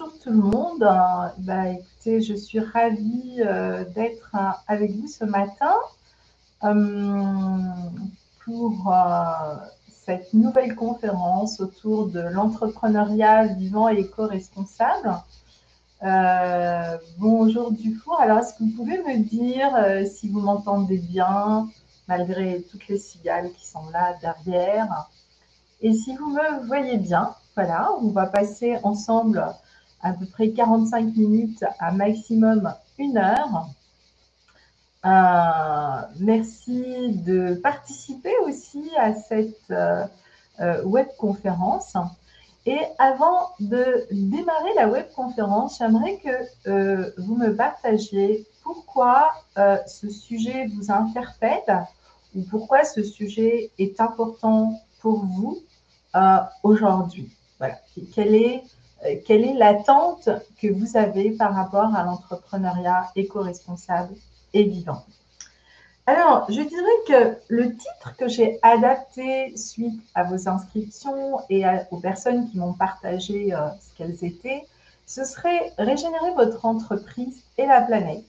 bonjour tout le monde. Écoutez, je suis ravie d'être avec vous ce matin pour cette nouvelle conférence autour de l'entrepreneuriat vivant et éco-responsable. Bonjour Dufour. Alors, est-ce que vous pouvez me dire si vous m'entendez bien, malgré toutes les cigales qui sont là derrière? Et si vous me voyez bien, voilà, on va passer ensemble à peu près 45 minutes à maximum 1 heure. Merci de participer aussi à cette webconférence. Et avant de démarrer la webconférence, j'aimerais que vous me partagiez pourquoi ce sujet vous interpelle ou pourquoi ce sujet est important pour vous aujourd'hui. Voilà. Quelle est l'attente que vous avez par rapport à l'entrepreneuriat éco-responsable et vivant? Alors, je dirais que le titre que j'ai adapté suite à vos inscriptions et aux personnes qui m'ont partagé ce qu'elles étaient, ce serait régénérer votre entreprise et la planète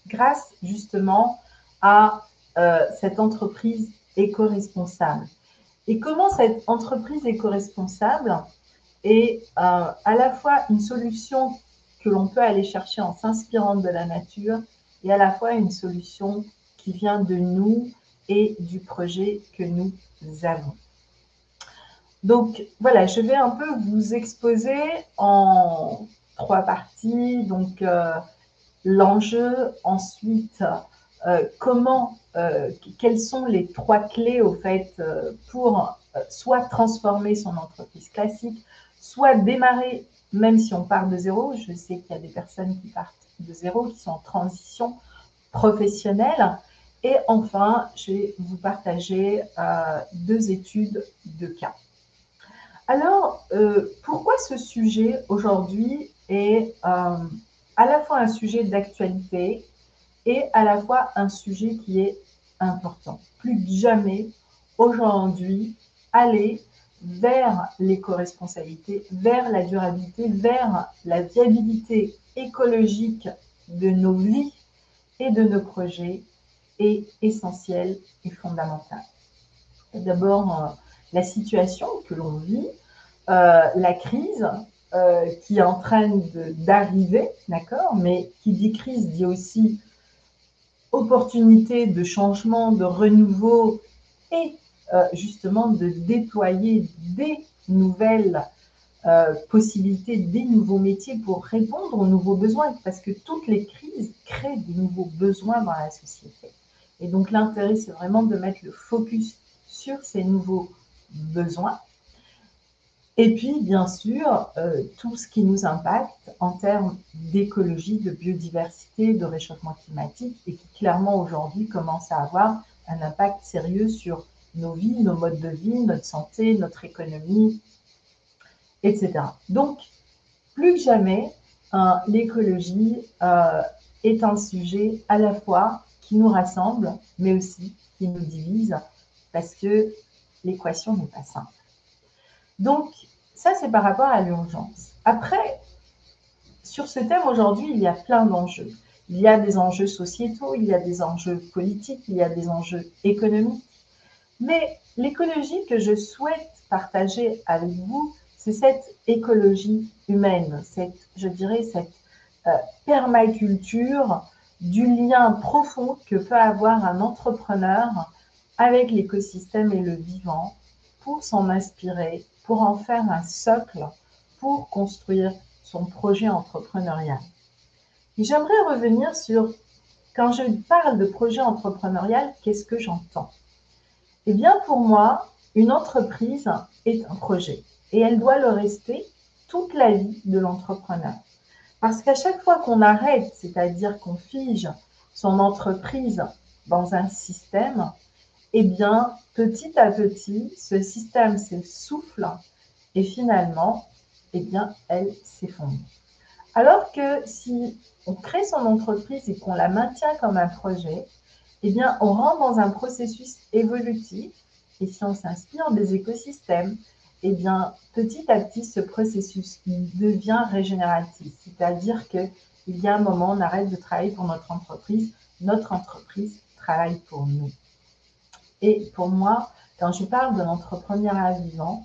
grâce justement à cette entreprise éco-responsable. Et comment cette entreprise éco-responsable est à la fois une solution que l'on peut aller chercher en s'inspirant de la nature et à la fois une solution qui vient de nous et du projet que nous avons. Donc voilà, je vais un peu vous exposer en 3 parties. Donc l'enjeu, ensuite quelles sont les 3 clés au fait pour soit transformer son entreprise classique, soit démarrer, même si on part de zéro. Je sais qu'il y a des personnes qui partent de zéro, qui sont en transition professionnelle. Et enfin, je vais vous partager 2 études de cas. Alors, pourquoi ce sujet aujourd'hui est à la fois un sujet d'actualité et à la fois un sujet qui est important? Plus que jamais, aujourd'hui, aller vers l'éco-responsabilité, vers la durabilité, vers la viabilité écologique de nos vies et de nos projets est essentiel et fondamental. D'abord, la situation que l'on vit, la crise qui est en train d'arriver, d'accord, mais qui dit crise dit aussi opportunité de changement, de renouveau et justement de déployer des nouvelles possibilités, des nouveaux métiers pour répondre aux nouveaux besoins, parce que toutes les crises créent des nouveaux besoins dans la société. Et donc l'intérêt, c'est vraiment de mettre le focus sur ces nouveaux besoins. Et puis, bien sûr, tout ce qui nous impacte en termes d'écologie, de biodiversité, de réchauffement climatique, et qui clairement aujourd'hui commence à avoir un impact sérieux sur nos vies, nos modes de vie, notre santé, notre économie, etc. Donc, plus que jamais, l'écologie est un sujet à la fois qui nous rassemble, mais aussi qui nous divise, parce que l'équation n'est pas simple. Donc, ça, c'est par rapport à l'urgence. Après, sur ce thème, aujourd'hui, il y a plein d'enjeux. Il y a des enjeux sociétaux, il y a des enjeux politiques, il y a des enjeux économiques. Mais l'écologie que je souhaite partager avec vous, c'est cette écologie humaine, je dirais cette permaculture du lien profond que peut avoir un entrepreneur avec l'écosystème et le vivant pour s'en inspirer, pour en faire un socle, pour construire son projet entrepreneurial. Et j'aimerais revenir sur, quand je parle de projet entrepreneurial, qu'est-ce que j'entends? Eh bien, pour moi, une entreprise est un projet et elle doit le rester toute la vie de l'entrepreneur. Parce qu'à chaque fois qu'on arrête, c'est-à-dire qu'on fige son entreprise dans un système, eh bien, petit à petit, ce système s'essouffle et finalement, eh bien, elle s'effondre. Alors que si on crée son entreprise et qu'on la maintient comme un projet, eh bien, on rentre dans un processus évolutif. Et si on s'inspire des écosystèmes eh bien, petit à petit, ce processus devient régénératif. C'est-à-dire qu'il y a un moment, on arrête de travailler pour notre entreprise travaille pour nous. Et pour moi, quand je parle de l'entrepreneuriat vivant,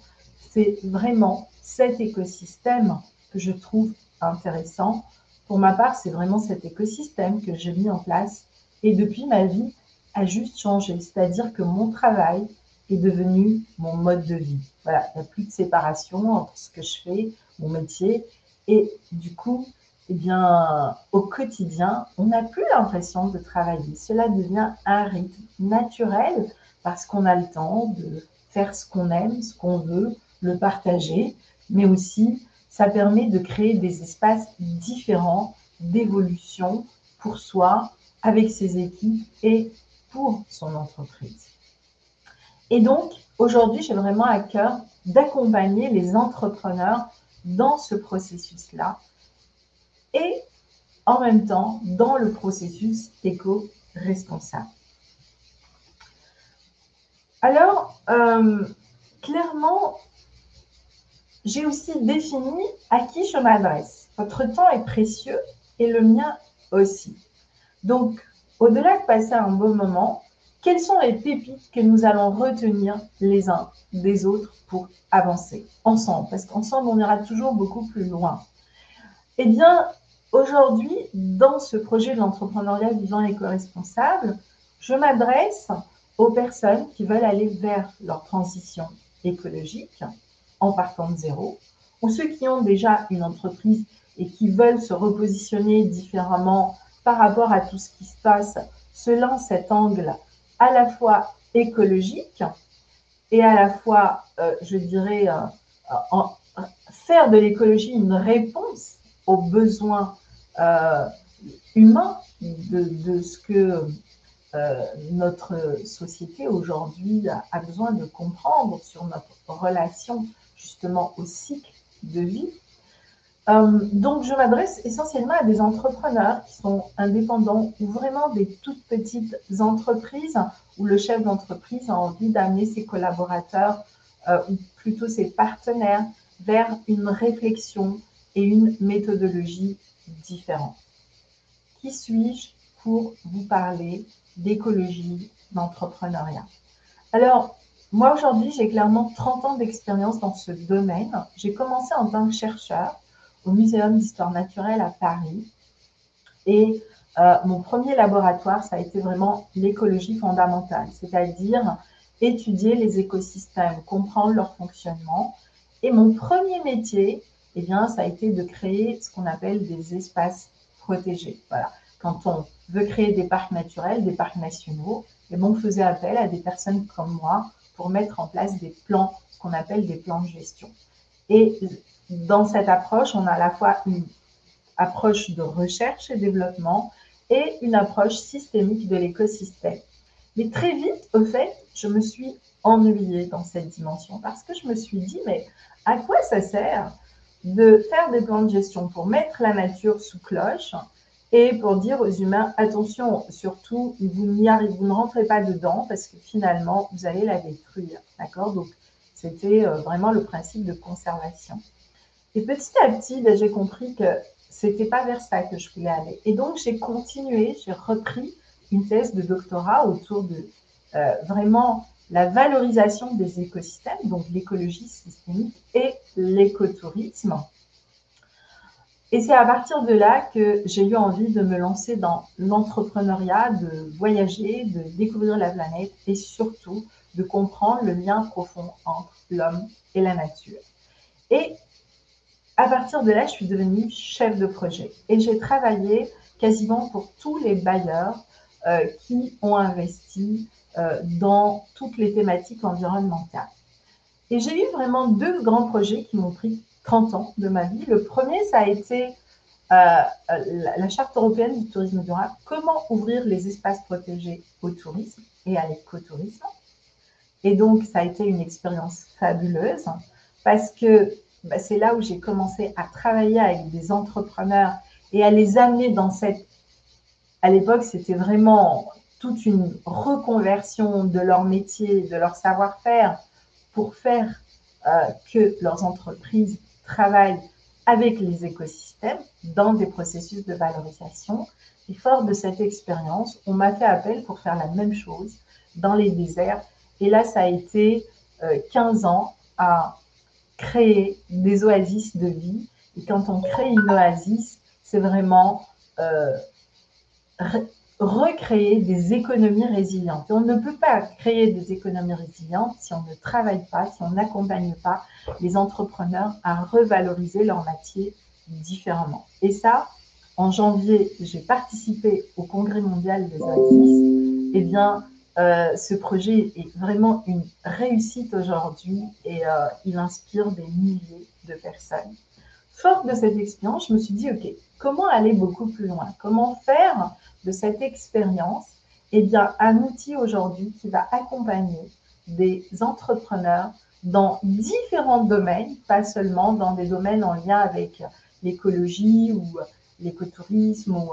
c'est vraiment cet écosystème que je trouve intéressant. Pour ma part, c'est vraiment cet écosystème que j'ai mis en place. Et depuis, ma vie a juste changé. C'est-à-dire que mon travail est devenu mon mode de vie. Voilà, il n'y a plus de séparation entre ce que je fais, mon métier. Et du coup, eh bien, au quotidien, on n'a plus l'impression de travailler. Cela devient un rythme naturel parce qu'on a le temps de faire ce qu'on aime, ce qu'on veut, le partager, mais aussi ça permet de créer des espaces différents d'évolution pour soi, avec ses équipes et pour son entreprise. Et donc, aujourd'hui, j'ai vraiment à cœur d'accompagner les entrepreneurs dans ce processus-là et en même temps dans le processus éco-responsable. Alors, clairement, j'ai aussi défini à qui je m'adresse. Votre temps est précieux et le mien aussi. Donc, au-delà de passer un bon moment, quelles sont les pépites que nous allons retenir les uns des autres pour avancer ensemble? Parce qu'ensemble, on ira toujours beaucoup plus loin. Eh bien, aujourd'hui, dans ce projet de l'entrepreneuriat vivant et éco-responsable, je m'adresse aux personnes qui veulent aller vers leur transition écologique en partant de zéro, ou ceux qui ont déjà une entreprise et qui veulent se repositionner différemment par rapport à tout ce qui se passe, selon cet angle à la fois écologique et à la fois, je dirais, faire de l'écologie une réponse aux besoins humains de ce que notre société aujourd'hui a besoin de comprendre sur notre relation justement au cycle de vie. Donc, je m'adresse essentiellement à des entrepreneurs qui sont indépendants ou vraiment des toutes petites entreprises où le chef d'entreprise a envie d'amener ses collaborateurs ou plutôt ses partenaires vers une réflexion et une méthodologie différente. Qui suis-je pour vous parler d'écologie, d'entrepreneuriat? Alors, moi aujourd'hui, j'ai clairement 30 ans d'expérience dans ce domaine. J'ai commencé en tant que chercheur au Muséum d'histoire naturelle à Paris. Et mon premier laboratoire, ça a été vraiment l'écologie fondamentale, c'est-à-dire étudier les écosystèmes, comprendre leur fonctionnement. Et mon premier métier, eh bien, ça a été de créer ce qu'on appelle des espaces protégés. Voilà. Quand on veut créer des parcs naturels, des parcs nationaux, eh bien, on faisait appel à des personnes comme moi pour mettre en place des plans, ce qu'on appelle des plans de gestion. Et dans cette approche, on a à la fois une approche de recherche et développement et une approche systémique de l'écosystème. Mais très vite, au fait, je me suis ennuyée dans cette dimension parce que je me suis dit, mais à quoi ça sert de faire des plans de gestion pour mettre la nature sous cloche et pour dire aux humains, attention, surtout, vous ne rentrez pas dedans parce que finalement, vous allez la détruire. D'accord? Donc, c'était vraiment le principe de conservation. Et petit à petit, ben, j'ai compris que c'était pas vers ça que je voulais aller. Et donc, j'ai continué, j'ai repris une thèse de doctorat autour de vraiment la valorisation des écosystèmes, donc l'écologie systémique et l'écotourisme. Et c'est à partir de là que j'ai eu envie de me lancer dans l'entrepreneuriat, de voyager, de découvrir la planète et surtout de comprendre le lien profond entre l'homme et la nature. Et à partir de là, je suis devenue chef de projet et j'ai travaillé quasiment pour tous les bailleurs qui ont investi dans toutes les thématiques environnementales. Et j'ai eu vraiment deux grands projets qui m'ont pris 30 ans de ma vie. Le premier, ça a été la Charte européenne du tourisme durable, comment ouvrir les espaces protégés au tourisme et à l'écotourisme. Et donc, ça a été une expérience fabuleuse parce que c'est là où j'ai commencé à travailler avec des entrepreneurs et à les amener dans cette... À l'époque, c'était vraiment toute une reconversion de leur métier, de leur savoir-faire pour faire que leurs entreprises travaillent avec les écosystèmes dans des processus de valorisation. Et fort de cette expérience, on m'a fait appel pour faire la même chose dans les déserts. Et là, ça a été 15 ans à créer des oasis de vie. Et quand on crée une oasis, c'est vraiment recréer des économies résilientes. Et on ne peut pas créer des économies résilientes si on ne travaille pas, si on n'accompagne pas les entrepreneurs à revaloriser leur métier différemment. Et ça, en janvier, j'ai participé au Congrès mondial des Oasis. Eh bien, ce projet est vraiment une réussite aujourd'hui et il inspire des milliers de personnes. Forte de cette expérience, je me suis dit, OK, comment aller beaucoup plus loin? Comment faire de cette expérience un outil aujourd'hui qui va accompagner des entrepreneurs dans différents domaines, pas seulement dans des domaines en lien avec l'écologie ou l'écotourisme, ou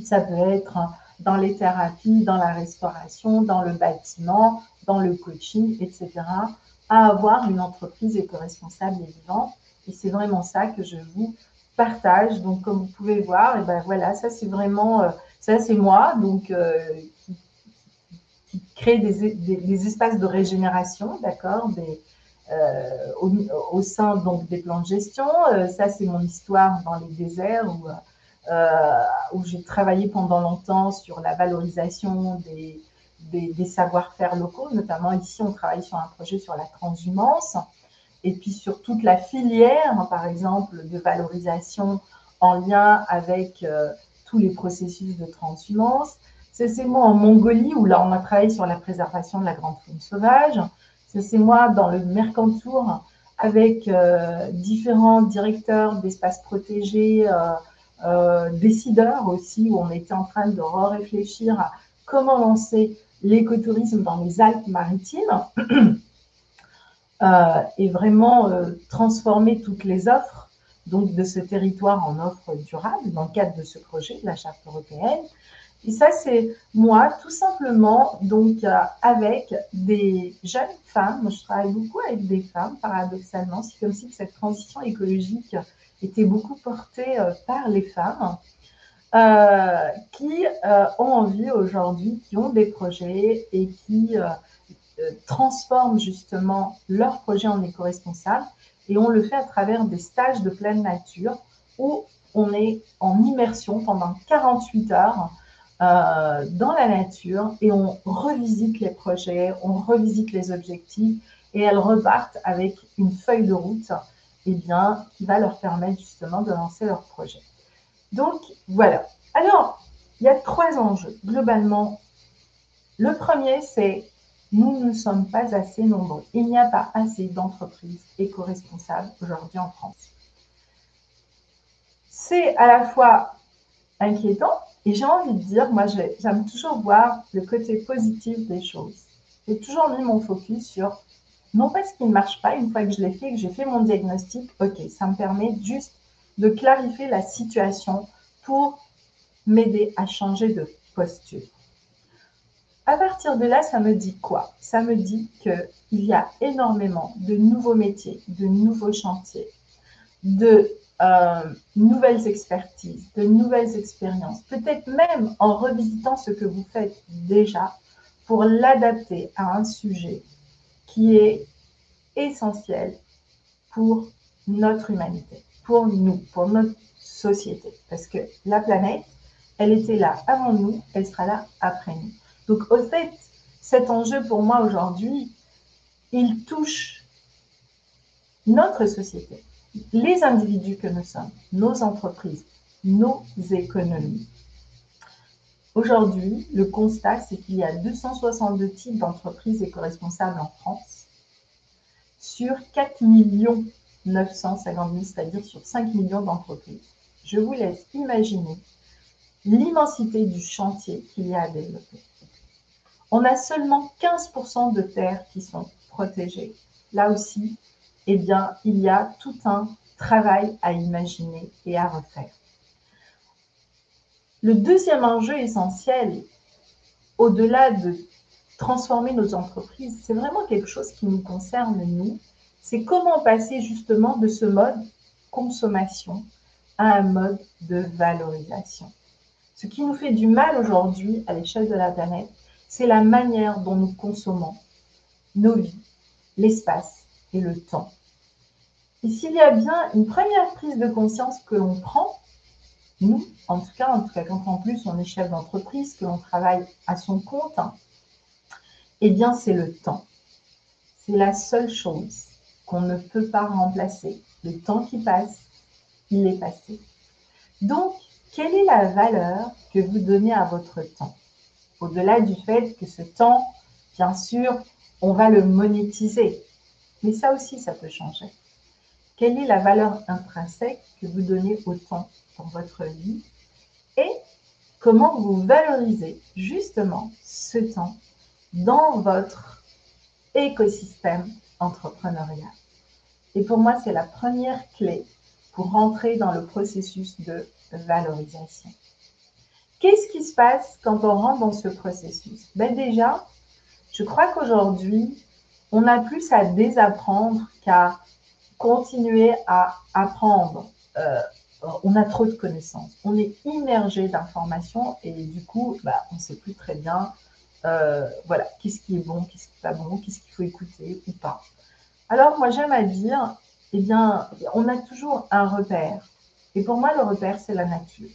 ça peut être dans les thérapies, dans la restauration, dans le bâtiment, dans le coaching, etc., à avoir une entreprise éco-responsable et vivante. Et c'est vraiment ça que je vous partage. Donc, comme vous pouvez voir, voilà, ça c'est vraiment, ça c'est moi, donc qui crée des espaces de régénération, d'accord, au sein donc des plans de gestion. Ça c'est mon histoire dans les déserts où j'ai travaillé pendant longtemps sur la valorisation des savoir-faire locaux. Notamment ici, on travaille sur un projet sur la transhumance et puis sur toute la filière, par exemple, de valorisation en lien avec tous les processus de transhumance. C'est moi en Mongolie, où là, on a travaillé sur la préservation de la grande faune sauvage. C'est moi dans le Mercantour, avec différents directeurs d'espaces protégés, décideurs aussi, où on était en train de réfléchir à comment lancer l'écotourisme dans les Alpes-Maritimes et vraiment transformer toutes les offres donc, de ce territoire en offres durables dans le cadre de ce projet de la Charte européenne. Et ça, c'est moi, tout simplement, donc avec des jeunes femmes. Moi, je travaille beaucoup avec des femmes, paradoxalement. C'est comme si cette transition écologique était beaucoup portée par les femmes qui ont envie aujourd'hui, qui ont des projets et qui transforment justement leurs projets en éco-responsables. Et on le fait à travers des stages de pleine nature où on est en immersion pendant 48 heures dans la nature et on revisite les projets, on revisite les objectifs et elles repartent avec une feuille de route qui va leur permettre justement de lancer leur projet. Donc, voilà. Alors, il y a 3 enjeux, globalement. Le premier, c'est nous ne sommes pas assez nombreux. Il n'y a pas assez d'entreprises éco-responsables aujourd'hui en France. C'est à la fois inquiétant et j'ai envie de dire, moi, j'aime toujours voir le côté positif des choses. J'ai toujours mis mon focus sur, non pas ce qui ne marche pas, une fois que je l'ai fait, que j'ai fait mon diagnostic, ok, ça me permet juste de clarifier la situation pour m'aider à changer de posture. À partir de là, ça me dit quoi? Ça me dit qu'il y a énormément de nouveaux métiers, de nouveaux chantiers, de nouvelles expertises, de nouvelles expériences, peut-être même en revisitant ce que vous faites déjà pour l'adapter à un sujet qui est essentiel pour notre humanité, pour nous, pour notre société. Parce que la planète, elle était là avant nous, elle sera là après nous. Donc, au fait, cet enjeu pour moi aujourd'hui, il touche notre société, les individus que nous sommes, nos entreprises, nos économies. Aujourd'hui, le constat, c'est qu'il y a 262 types d'entreprises éco-responsables en France sur 4 950 000, c'est-à-dire sur 5 millions d'entreprises. Je vous laisse imaginer l'immensité du chantier qu'il y a à développer. On a seulement 15% de terres qui sont protégées. Là aussi, il y a tout un travail à imaginer et à refaire. Le deuxième enjeu essentiel, au-delà de transformer nos entreprises, c'est vraiment quelque chose qui nous concerne, nous, c'est comment passer justement de ce mode consommation à un mode de valorisation. Ce qui nous fait du mal aujourd'hui à l'échelle de la planète, c'est la manière dont nous consommons nos vies, l'espace et le temps. Et s'il y a bien une première prise de conscience que l'on prend, nous, en tout cas quand en plus on est chef d'entreprise, que l'on travaille à son compte, eh bien c'est le temps. C'est la seule chose qu'on ne peut pas remplacer. Le temps qui passe, il est passé. Donc, quelle est la valeur que vous donnez à votre temps? Au-delà du fait que ce temps, bien sûr, on va le monétiser. Mais ça aussi, ça peut changer. Quelle est la valeur intrinsèque que vous donnez au temps dans votre vie? Et comment vous valorisez justement ce temps dans votre écosystème entrepreneurial? Et pour moi, c'est la première clé pour rentrer dans le processus de valorisation. Qu'est-ce qui se passe quand on rentre dans ce processus? Déjà, je crois qu'aujourd'hui, on a plus à désapprendre qu'à continuer à apprendre. On a trop de connaissances. On est immergé d'informations et du coup, on ne sait plus très bien voilà, qu'est-ce qui est bon, qu'est-ce qui n'est pas bon, qu'est-ce qu'il faut écouter ou pas. Alors, moi, j'aime à dire, eh bien, on a toujours un repère. Et pour moi, le repère, c'est la nature.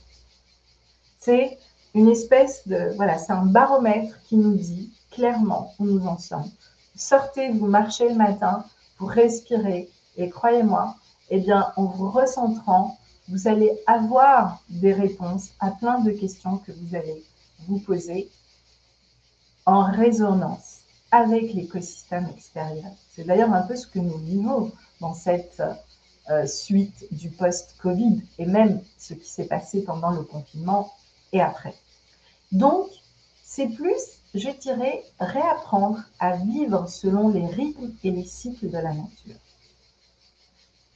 C'est une espèce de, voilà, c'est un baromètre qui nous dit clairement où nous en sommes. Sortez, vous marchez le matin, vous respirez, et croyez-moi, eh bien, en vous recentrant, vous allez avoir des réponses à plein de questions que vous allez vous poser en résonance avec l'écosystème extérieur. C'est d'ailleurs un peu ce que nous vivons dans cette suite du post-Covid et même ce qui s'est passé pendant le confinement et après. Donc, c'est plus, je dirais, réapprendre à vivre selon les rythmes et les cycles de la nature.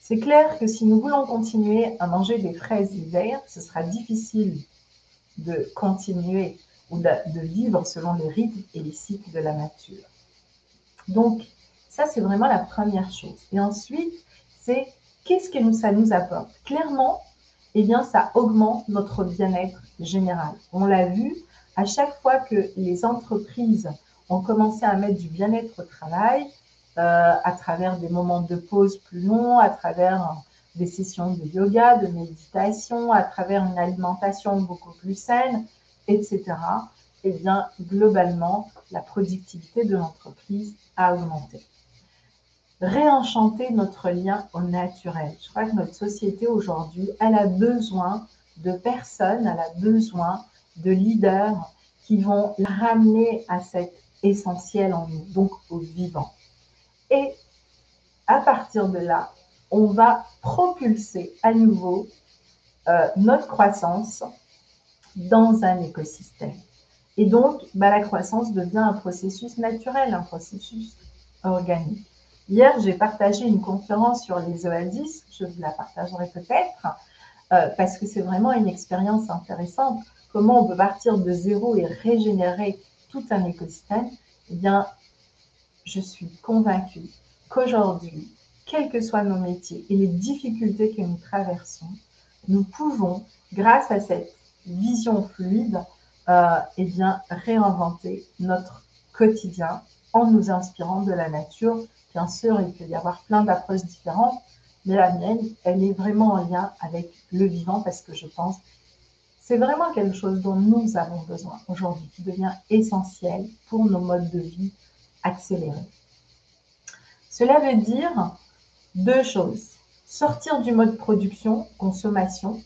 C'est clair que si nous voulons continuer à manger des fraises l'hiver, ce sera difficile de continuer ou de vivre selon les rythmes et les cycles de la nature. Donc, ça, c'est vraiment la première chose. Et ensuite, c'est qu'est-ce que ça nous apporte? Clairement, eh bien, ça augmente notre bien-être général. On l'a vu, à chaque fois que les entreprises ont commencé à mettre du bien-être au travail, à travers des moments de pause plus longs, à travers des sessions de yoga, de méditation, à travers une alimentation beaucoup plus saine, etc., eh bien, globalement, la productivité de l'entreprise a augmenté. Réenchanter notre lien au naturel. Je crois que notre société aujourd'hui, elle a besoin de personnes, elle a besoin de leaders qui vont la ramener à cet essentiel en nous, donc au vivant. Et à partir de là, on va propulser à nouveau notre croissance dans un écosystème. Et donc, la croissance devient un processus naturel, un processus organique. Hier, j'ai partagé une conférence sur les oasis, je vous la partagerai peut-être, parce que c'est vraiment une expérience intéressante. Comment on peut partir de zéro et régénérer tout un écosystème? Eh bien, je suis convaincue qu'aujourd'hui, quels que soient nos métiers et les difficultés que nous traversons, nous pouvons, grâce à cette vision fluide, eh bien, réinventer notre quotidien en nous inspirant de la nature. Bien sûr, il peut y avoir plein d'approches différentes, mais la mienne, elle est vraiment en lien avec le vivant parce que je pense que c'est vraiment quelque chose dont nous avons besoin aujourd'hui, qui devient essentiel pour nos modes de vie accélérés. Cela veut dire deux choses. Sortir du mode production, consommation,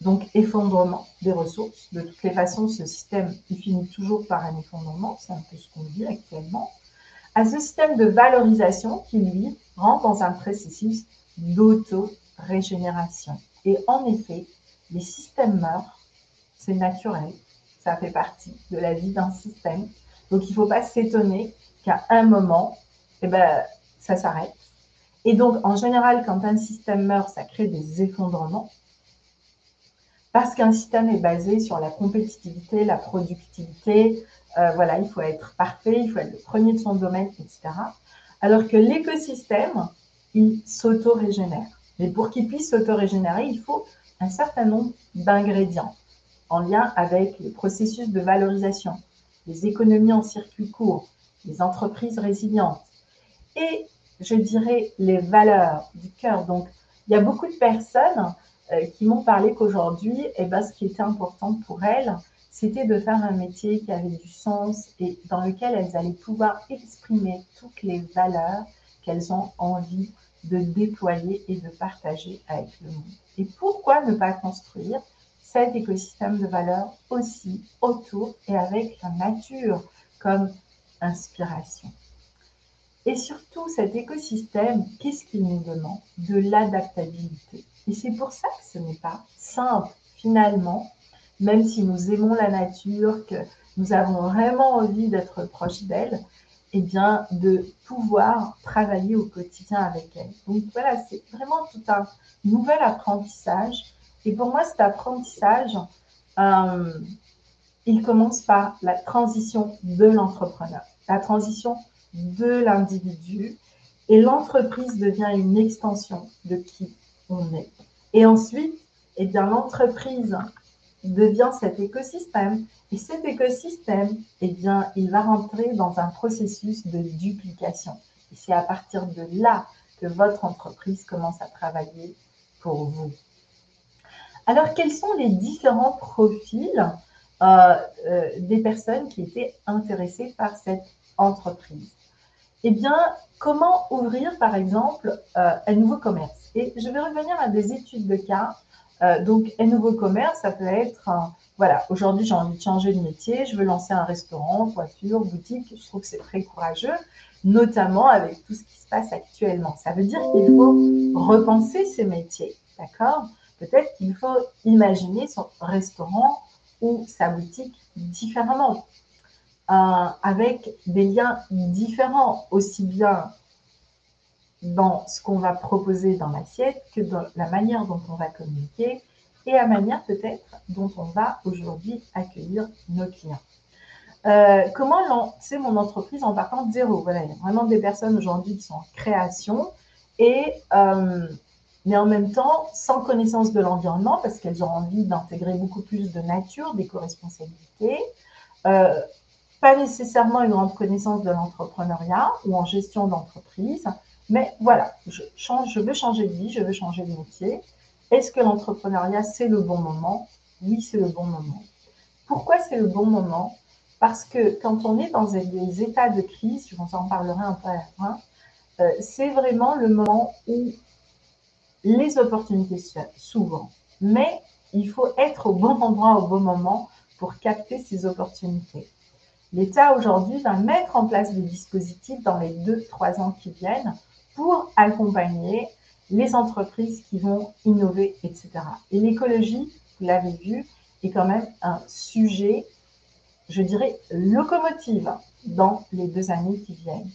donc effondrement des ressources. De toutes les façons, ce système, il finit toujours par un effondrement, c'est un peu ce qu'on vit actuellement. À ce système de valorisation qui, lui, rentre dans un processus d'auto-régénération. Et en effet, les systèmes meurent, c'est naturel, ça fait partie de la vie d'un système. Donc, il ne faut pas s'étonner qu'à un moment, eh ben, ça s'arrête. Et donc, en général, quand un système meurt, ça crée des effondrements. Parce qu'un système est basé sur la compétitivité, la productivité, voilà, il faut être parfait, il faut être le premier de son domaine, etc. Alors que l'écosystème, il s'auto-régénère. Mais pour qu'il puisse s'auto-régénérer, il faut un certain nombre d'ingrédients en lien avec les processus de valorisation, les économies en circuit court, les entreprises résilientes et, je dirais, les valeurs du cœur. Donc, il y a beaucoup de personnes qui m'ont parlé qu'aujourd'hui, ce qui était important pour elles, c'était de faire un métier qui avait du sens et dans lequel elles allaient pouvoir exprimer toutes les valeurs qu'elles ont envie de déployer et de partager avec le monde. Et pourquoi ne pas construire cet écosystème de valeurs aussi autour et avec la nature comme inspiration? Et surtout, cet écosystème, qu'est-ce qu'il nous demande? De l'adaptabilité. Et c'est pour ça que ce n'est pas simple, finalement, même si nous aimons la nature, que nous avons vraiment envie d'être proches d'elle, de pouvoir travailler au quotidien avec elle. Donc voilà, c'est vraiment tout un nouvel apprentissage. Et pour moi, cet apprentissage, il commence par la transition de l'entrepreneur, la transition de l'individu, et l'entreprise devient une extension de qui on est. Et ensuite, l'entreprise devient cet écosystème, et cet écosystème, il va rentrer dans un processus de duplication. Et c'est à partir de là que votre entreprise commence à travailler pour vous. Alors, quels sont les différents profils des personnes qui étaient intéressées par cette entreprise? Comment ouvrir, par exemple, un nouveau commerce? Et je vais revenir à des études de cas. Donc, un nouveau commerce, ça peut être, voilà, aujourd'hui, j'ai envie de changer de métier, je veux lancer un restaurant, voiture, boutique. Je trouve que c'est très courageux, notamment avec tout ce qui se passe actuellement. Ça veut dire qu'il faut repenser ces métiers, d'accord? Peut-être qu'il faut imaginer son restaurant ou sa boutique différemment, avec des liens différents, aussi bien dans ce qu'on va proposer dans l'assiette que dans la manière dont on va communiquer et la manière peut-être dont on va aujourd'hui accueillir nos clients. Comment lancer mon entreprise en partant de zéro? Voilà, il y a vraiment des personnes aujourd'hui qui sont en création mais en même temps sans connaissance de l'environnement parce qu'elles ont envie d'intégrer beaucoup plus de nature, d'éco-responsabilité, pas nécessairement une grande connaissance de l'entrepreneuriat ou en gestion d'entreprise, mais voilà, je veux changer de vie, je veux changer de métier. Est-ce que l'entrepreneuriat, c'est le bon moment? Oui, c'est le bon moment. Pourquoi c'est le bon moment? Parce que quand on est dans des états de crise, je vous en parlerai un peu à la fin, c'est vraiment le moment où les opportunités s'ouvrent. Mais il faut être au bon endroit au bon moment pour capter ces opportunités. L'État aujourd'hui va mettre en place des dispositifs dans les 2-3 ans qui viennent pour accompagner les entreprises qui vont innover, etc. Et l'écologie, vous l'avez vu, est quand même un sujet, je dirais, locomotive dans les 2 années qui viennent.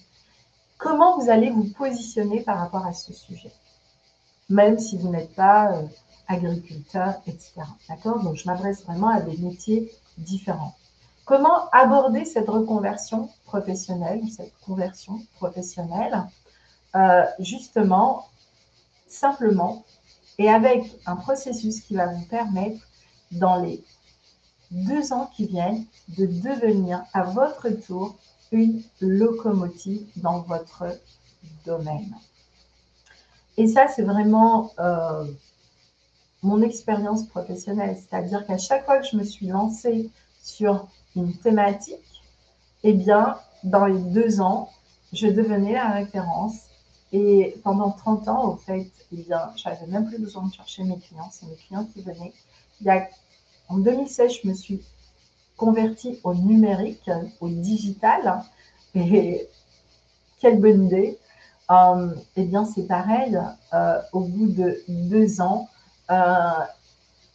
Comment vous allez vous positionner par rapport à ce sujet? Même si vous n'êtes pas agriculteur, etc. D'accord? Donc, je m'adresse vraiment à des métiers différents. Comment aborder cette reconversion professionnelle, cette conversion professionnelle, justement, simplement, et avec un processus qui va vous permettre, dans les 2 ans qui viennent, de devenir à votre tour une locomotive dans votre domaine. Et ça, c'est vraiment mon expérience professionnelle, c'est-à-dire qu'à chaque fois que je me suis lancée sur une thématique, dans les 2 ans, je devenais la référence. Et pendant 30 ans, au fait, je n'avais même plus besoin de chercher mes clients, c'est mes clients qui venaient. En 2016, je me suis convertie au numérique, au digital, et quelle bonne idée! C'est pareil, au bout de 2 ans,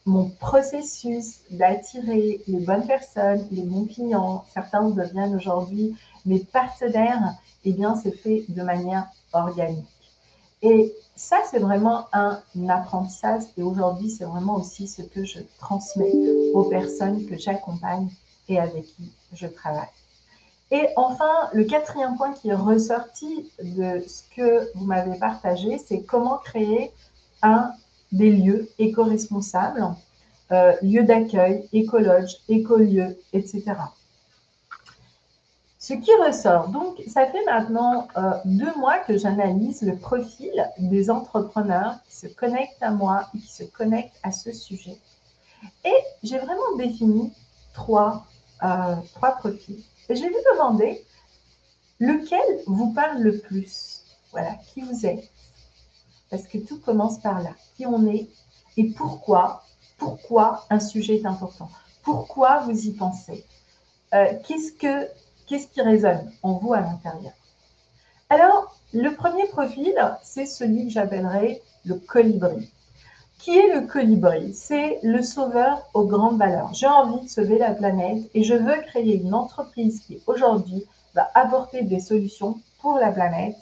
mon processus d'attirer les bonnes personnes, les bons clients, certains deviennent aujourd'hui mes partenaires, c'est fait de manière organique. Et ça, c'est vraiment un apprentissage et aujourd'hui, c'est vraiment aussi ce que je transmets aux personnes que j'accompagne et avec qui je travaille. Et enfin, le quatrième point qui est ressorti de ce que vous m'avez partagé, c'est comment créer des lieux éco-responsables, lieux d'accueil, écologes, écolieux, etc. Ce qui ressort, donc ça fait maintenant 2 mois que j'analyse le profil des entrepreneurs qui se connectent à moi et qui se connectent à ce sujet. Et j'ai vraiment défini trois profils. Et je vais vous demander lequel vous parle le plus. Voilà, qui vous êtes. Parce que tout commence par là. Qui on est et pourquoi un sujet est important. Pourquoi vous y pensez. Qu'est-ce qui résonne en vous à l'intérieur. Alors, le premier profil, c'est celui que j'appellerais le colibri. Qui est le colibri? C'est le sauveur aux grandes valeurs. J'ai envie de sauver la planète et je veux créer une entreprise qui, aujourd'hui, va apporter des solutions pour la planète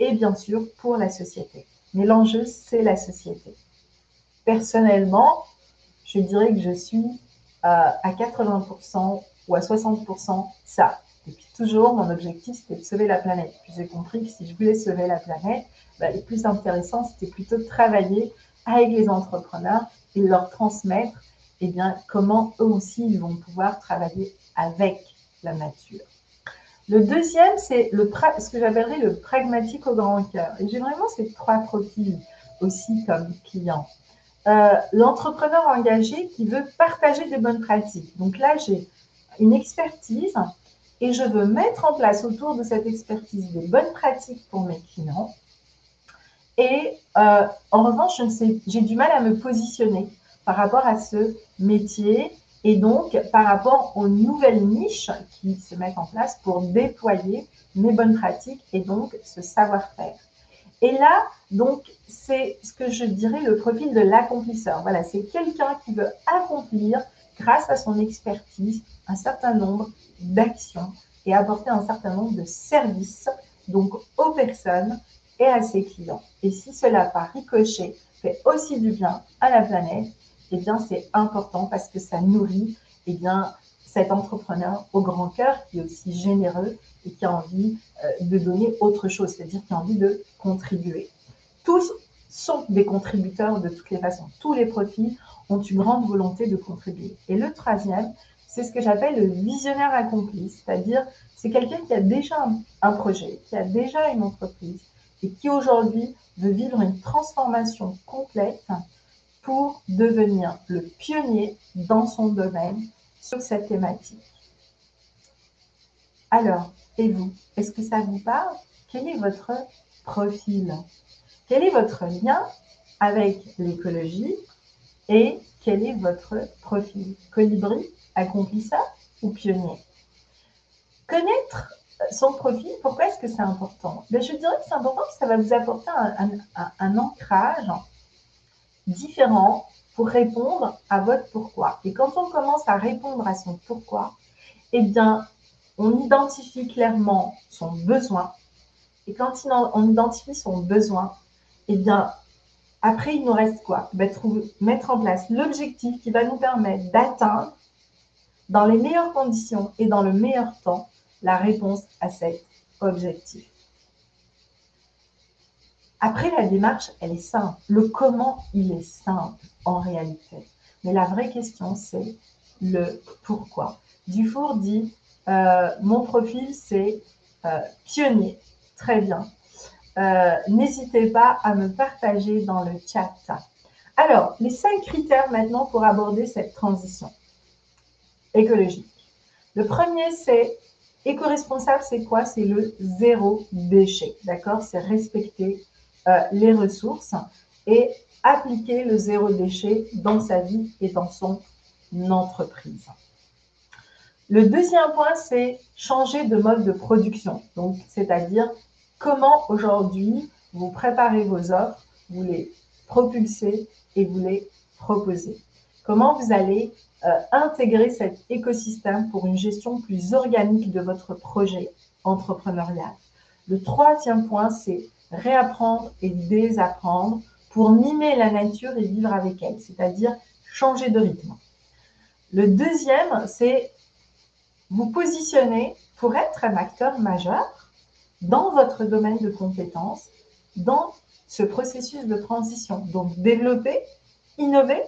et bien sûr pour la société. Mais l'enjeu, c'est la société. Personnellement, je dirais que je suis à 80% ou à 60% ça. Depuis toujours, mon objectif, c'était de sauver la planète. Puis j'ai compris que si je voulais sauver la planète, le plus intéressant, c'était plutôt de travailler avec les entrepreneurs et leur transmettre comment eux aussi, ils vont pouvoir travailler avec la nature. Le deuxième, c'est ce que j'appellerais le pragmatique au grand cœur. Et j'ai vraiment ces 3 profils aussi comme clients. L'entrepreneur engagé qui veut partager des bonnes pratiques. Donc là, j'ai une expertise et je veux mettre en place autour de cette expertise des bonnes pratiques pour mes clients. Et en revanche, j'ai du mal à me positionner par rapport à ce métier et donc par rapport aux nouvelles niches qui se mettent en place pour déployer mes bonnes pratiques et donc ce savoir-faire. Et là, donc, c'est ce que je dirais le profil de l'accomplisseur. Voilà, c'est quelqu'un qui veut accomplir, grâce à son expertise, un certain nombre d'actions et apporter un certain nombre de services, donc aux personnes et à ses clients. Et si cela, par ricochet, fait aussi du bien à la planète, eh bien, c'est important parce que ça nourrit, cet entrepreneur au grand cœur qui est aussi généreux et qui a envie de donner autre chose, c'est-à-dire qui a envie de contribuer. Tous sont des contributeurs de toutes les façons. Tous les profils ont une grande volonté de contribuer. Et le troisième, c'est ce que j'appelle le visionnaire accompli, c'est-à-dire c'est quelqu'un qui a déjà un projet, qui a déjà une entreprise et qui aujourd'hui veut vivre une transformation complète pour devenir le pionnier dans son domaine sur cette thématique. Alors, et vous, est-ce que ça vous parle? Quel est votre profil? Quel est votre lien avec l'écologie et quel est votre profil? Colibri, accomplisseur ou pionnier? Connaître son profil, pourquoi est-ce que c'est important? Je dirais que c'est important parce que ça va vous apporter un ancrage différent pour répondre à votre pourquoi. Et quand on commence à répondre à son pourquoi, on identifie clairement son besoin. Et quand on identifie son besoin, après, il nous reste quoi? Mettre en place l'objectif qui va nous permettre d'atteindre, dans les meilleures conditions et dans le meilleur temps, la réponse à cet objectif. Après, la démarche, elle est simple. Le comment, il est simple en réalité. Mais la vraie question, c'est le pourquoi. Dufour dit, mon profil, c'est pionnier. Très bien. N'hésitez pas à me partager dans le chat. Alors, les 5 critères maintenant pour aborder cette transition écologique. Le premier, c'est éco-responsable, c'est quoi? C'est le zéro déchet, d'accord? C'est respecter les ressources et appliquer le zéro déchet dans sa vie et dans son entreprise. Le deuxième point, c'est changer de mode de production. Donc, c'est-à-dire comment aujourd'hui vous préparez vos offres, vous les propulsez et vous les proposez. Comment vous allez intégrer cet écosystème pour une gestion plus organique de votre projet entrepreneurial. Le troisième point, c'est réapprendre et désapprendre pour mimer la nature et vivre avec elle, c'est-à-dire changer de rythme. Le deuxième, c'est vous positionnez pour être un acteur majeur dans votre domaine de compétences, dans ce processus de transition. Donc, développer, innover,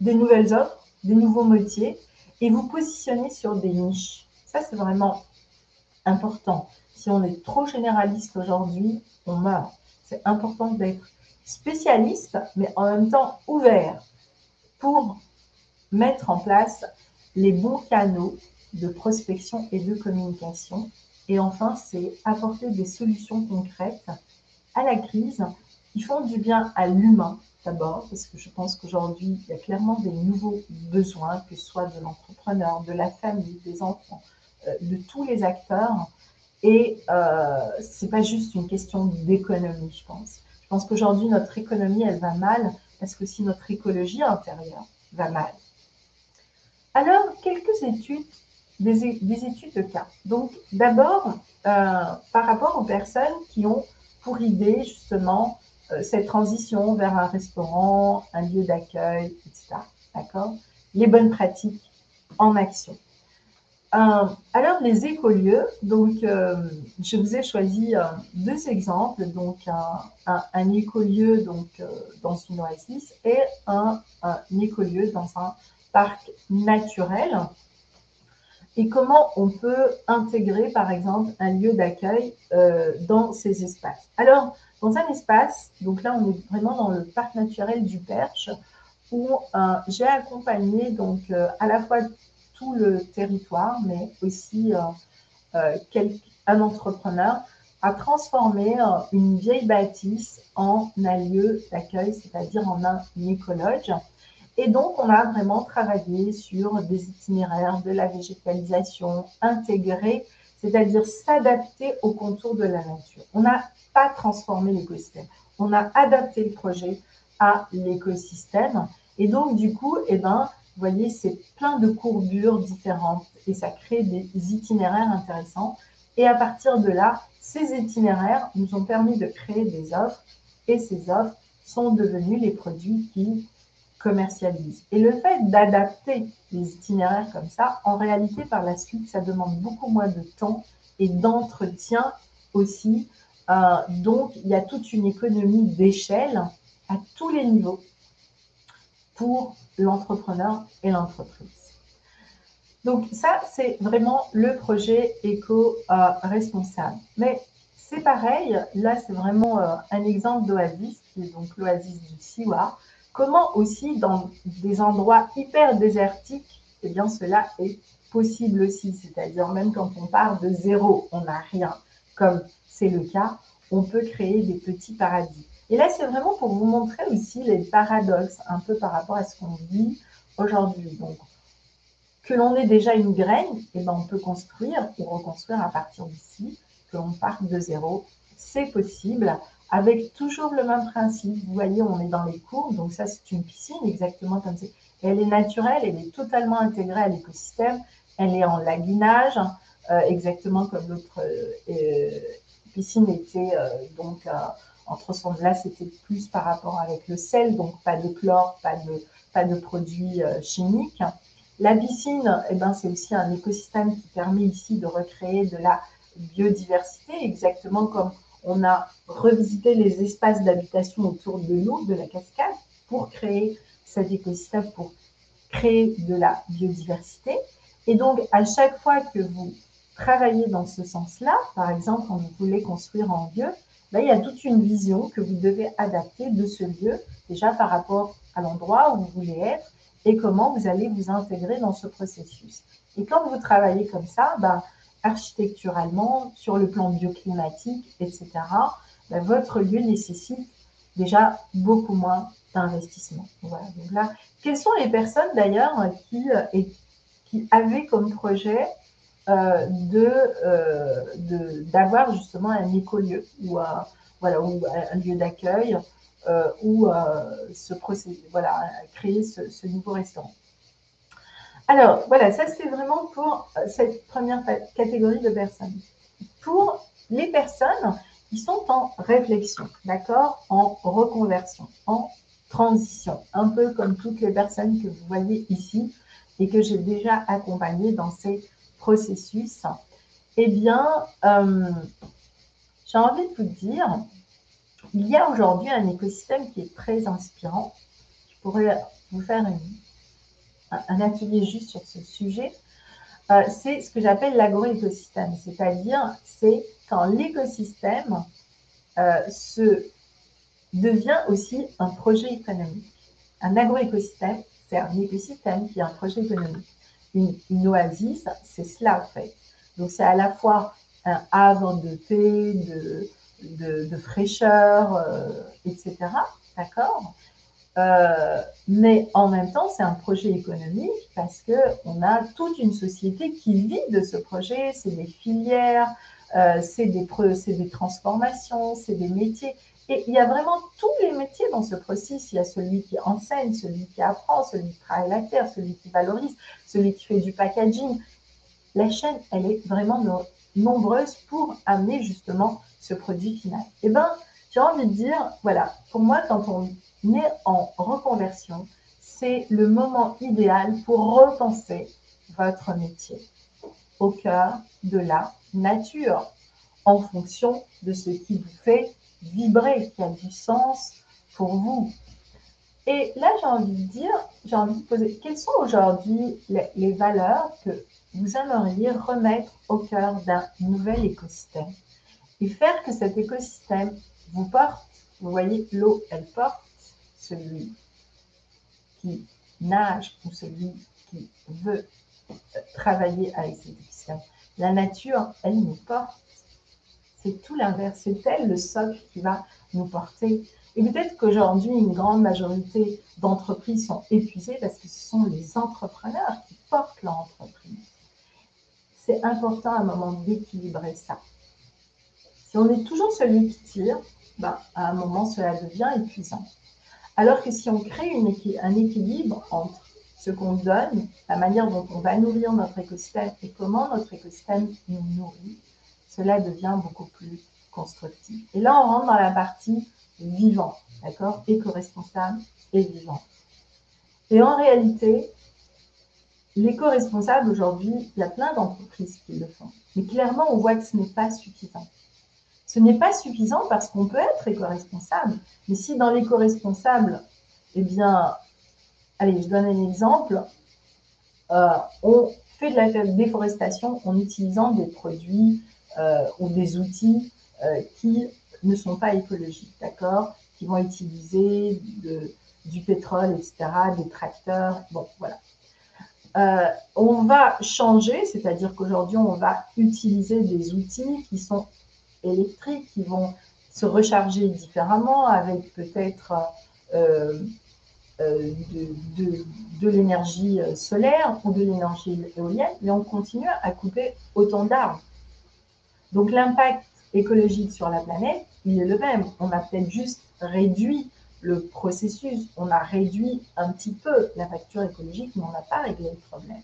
des nouvelles offres, des nouveaux métiers, et vous positionner sur des niches. Ça, c'est vraiment important. Si on est trop généraliste aujourd'hui, on meurt. C'est important d'être spécialiste, mais en même temps ouvert pour mettre en place les bons canaux de prospection et de communication. Et enfin, c'est apporter des solutions concrètes à la crise qui font du bien à l'humain d'abord, parce que je pense qu'aujourd'hui, il y a clairement des nouveaux besoins, que ce soit de l'entrepreneur, de la famille, des enfants, de tous les acteurs. Et ce n'est pas juste une question d'économie, je pense. Je pense qu'aujourd'hui, notre économie, elle va mal, parce que si notre écologie intérieure va mal. Alors, quelques études, des études de cas. Donc, d'abord, par rapport aux personnes qui ont pour idée, justement, cette transition vers un restaurant, un lieu d'accueil, etc. D'accord? Les bonnes pratiques en action. Alors, les écolieux, donc, je vous ai choisi deux exemples, donc un écolieu donc, dans une oasis et un écolieu dans un parc naturel. Et comment on peut intégrer, par exemple, un lieu d'accueil dans ces espaces. Alors, dans un espace, donc là, on est vraiment dans le parc naturel du Perche, où j'ai accompagné donc à la fois tout le territoire, mais aussi un entrepreneur à transformer une vieille bâtisse en un lieu d'accueil, c'est-à-dire en un écologe. Et donc, on a vraiment travaillé sur des itinéraires, de la végétalisation intégrée, c'est-à-dire s'adapter aux contours de la nature. On n'a pas transformé l'écosystème, on a adapté le projet à l'écosystème. Et donc, du coup, eh ben, vous voyez, c'est plein de courbures différentes et ça crée des itinéraires intéressants. Et à partir de là, ces itinéraires nous ont permis de créer des offres et ces offres sont devenus les produits qui commercialisent. Et le fait d'adapter les itinéraires comme ça, en réalité, par la suite, ça demande beaucoup moins de temps et d'entretien aussi. Donc, il y a toute une économie d'échelle à tous les niveaux pour l'entrepreneur et l'entreprise. Donc ça, c'est vraiment le projet éco-responsable. Mais c'est pareil, là, c'est vraiment un exemple d'oasis, qui est donc l'oasis du Siwa. Comment aussi, dans des endroits hyper désertiques, eh bien, cela est possible aussi. C'est-à-dire, même quand on part de zéro, on n'a rien, comme c'est le cas, on peut créer des petits paradis. Et là, c'est vraiment pour vous montrer aussi les paradoxes, un peu par rapport à ce qu'on vit aujourd'hui. Donc, que l'on ait déjà une graine, eh ben on peut construire ou reconstruire à partir d'ici, que l'on parte de zéro. C'est possible, avec toujours le même principe. Vous voyez, on est dans les courbes, donc ça, c'est une piscine, exactement comme ça. Elle est naturelle, elle est totalement intégrée à l'écosystème. Elle est en lagunage, exactement comme l'autre piscine était donc en transformation. Là, c'était plus par rapport avec le sel, donc pas de chlore, pas de produits chimiques. La piscine, eh ben, c'est aussi un écosystème qui permet ici de recréer de la biodiversité, exactement comme on a revisité les espaces d'habitation autour de l'eau, de la cascade, pour créer cet écosystème, pour créer de la biodiversité. Et donc, à chaque fois que vous travaillez dans ce sens-là, par exemple, quand vous voulez construire en lieu, ben, il y a toute une vision que vous devez adapter de ce lieu, déjà par rapport à l'endroit où vous voulez être, et comment vous allez vous intégrer dans ce processus. Et quand vous travaillez comme ça, ben, architecturalement, sur le plan bioclimatique, etc., ben, votre lieu nécessite déjà beaucoup moins d'investissement. Voilà. Donc là, quelles sont les personnes d'ailleurs qui avaient comme projet d'avoir justement un écolieu ou voilà, ou un lieu d'accueil ou voilà, créer ce nouveau restaurant. Alors, voilà, ça c'est vraiment pour cette première catégorie de personnes. Pour les personnes qui sont en réflexion, d'accord, en reconversion, en transition, un peu comme toutes les personnes que vous voyez ici et que j'ai déjà accompagnées dans ces processus, eh bien, j'ai envie de vous dire, il y a aujourd'hui un écosystème qui est très inspirant. Je pourrais vous faire un atelier juste sur ce sujet. C'est ce que j'appelle l'agroécosystème, c'est-à-dire c'est quand l'écosystème devient aussi un projet économique. Un agroécosystème, c'est un écosystème qui est un projet économique. Une oasis, c'est cela en fait. Donc c'est à la fois un havre de paix, de fraîcheur, etc. D'accord, mais en même temps, c'est un projet économique parce qu'on a toute une société qui vit de ce projet, c'est des filières, c'est des transformations, c'est des métiers. Et il y a vraiment tous les métiers dans ce processus. Il y a celui qui enseigne, celui qui apprend, celui qui travaille la terre, celui qui valorise, celui qui fait du packaging. La chaîne, elle est vraiment nombreuse pour amener justement ce produit final. Eh bien, j'ai envie de dire, voilà, pour moi, quand on est en reconversion, c'est le moment idéal pour repenser votre métier au cœur de la nature, en fonction de ce qui vous fait vibrer, qui a du sens pour vous. Et là, j'ai envie de dire, j'ai envie de poser, quelles sont aujourd'hui les valeurs que vous aimeriez remettre au cœur d'un nouvel écosystème et faire que cet écosystème vous porte. Vous voyez, l'eau, elle porte celui qui nage ou celui qui veut travailler avec cet écosystème. La nature, elle nous porte. C'est tout l'inverse. C'est elle le socle qui va nous porter. Et peut-être qu'aujourd'hui, une grande majorité d'entreprises sont épuisées parce que ce sont les entrepreneurs qui portent leur entreprise. C'est important à un moment d'équilibrer ça. Si on est toujours celui qui tire, ben, à un moment, cela devient épuisant. Alors que si on crée un équilibre entre ce qu'on donne, la manière dont on va nourrir notre écosystème et comment notre écosystème nous nourrit, cela devient beaucoup plus constructif. Et là, on rentre dans la partie vivant, d'accord, éco-responsable et vivant. Et en réalité, l'éco-responsable aujourd'hui, il y a plein d'entreprises qui le font. Mais clairement, on voit que ce n'est pas suffisant. Ce n'est pas suffisant parce qu'on peut être éco-responsable. Mais si dans l'éco-responsable, eh bien, allez, je donne un exemple, on fait de la déforestation en utilisant des produits ou des outils qui ne sont pas écologiques, d'accord, qui vont utiliser du pétrole, etc., des tracteurs, bon, voilà. On va changer, c'est-à-dire qu'aujourd'hui, on va utiliser des outils qui sont électriques, qui vont se recharger différemment avec peut-être de l'énergie solaire ou de l'énergie éolienne, mais on continue à couper autant d'arbres. Donc l'impact écologique sur la planète, il est le même. On a peut-être juste réduit le processus, on a réduit un petit peu la facture écologique, mais on n'a pas réglé le problème.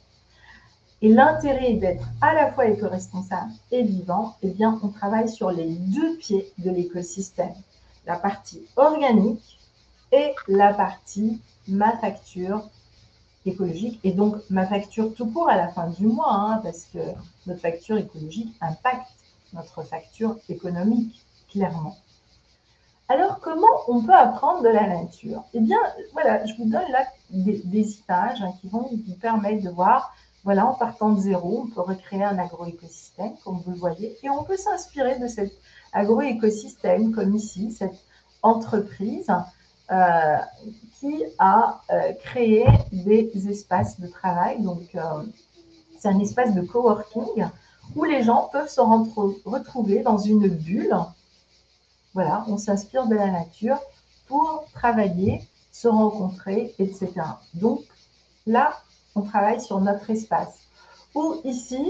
Et l'intérêt d'être à la fois éco-responsable et vivant, eh bien, on travaille sur les deux pieds de l'écosystème. La partie organique et la partie ma facture écologique, et donc ma facture tout court à la fin du mois, hein, parce que notre facture écologique impacte notre facture économique, clairement. Alors, comment on peut apprendre de la nature? Eh bien, voilà, je vous donne là des images qui vont vous permettre de voir, voilà, en partant de zéro, on peut recréer un agroécosystème, comme vous le voyez, et on peut s'inspirer de cet agroécosystème, comme ici, cette entreprise qui a créé des espaces de travail. Donc, c'est un espace de coworking où les gens peuvent se retrouver dans une bulle. Voilà, on s'inspire de la nature pour travailler, se rencontrer, etc. Donc, là, on travaille sur notre espace. Ou ici,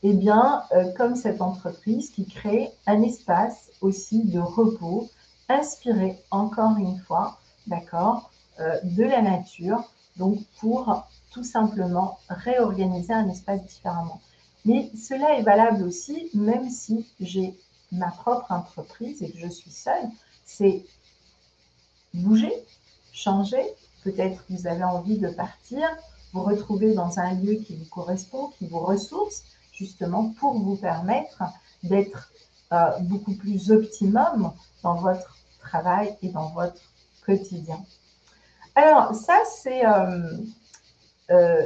eh bien, comme cette entreprise qui crée un espace aussi de repos, inspiré encore une fois, d'accord, de la nature, donc pour tout simplement réorganiser un espace différemment. Mais cela est valable aussi, même si j'ai ma propre entreprise et que je suis seule, c'est bouger, changer. Peut-être que vous avez envie de partir, vous retrouver dans un lieu qui vous correspond, qui vous ressource. justement pour vous permettre d'être beaucoup plus optimum dans votre travail et dans votre quotidien. Alors ça, c'est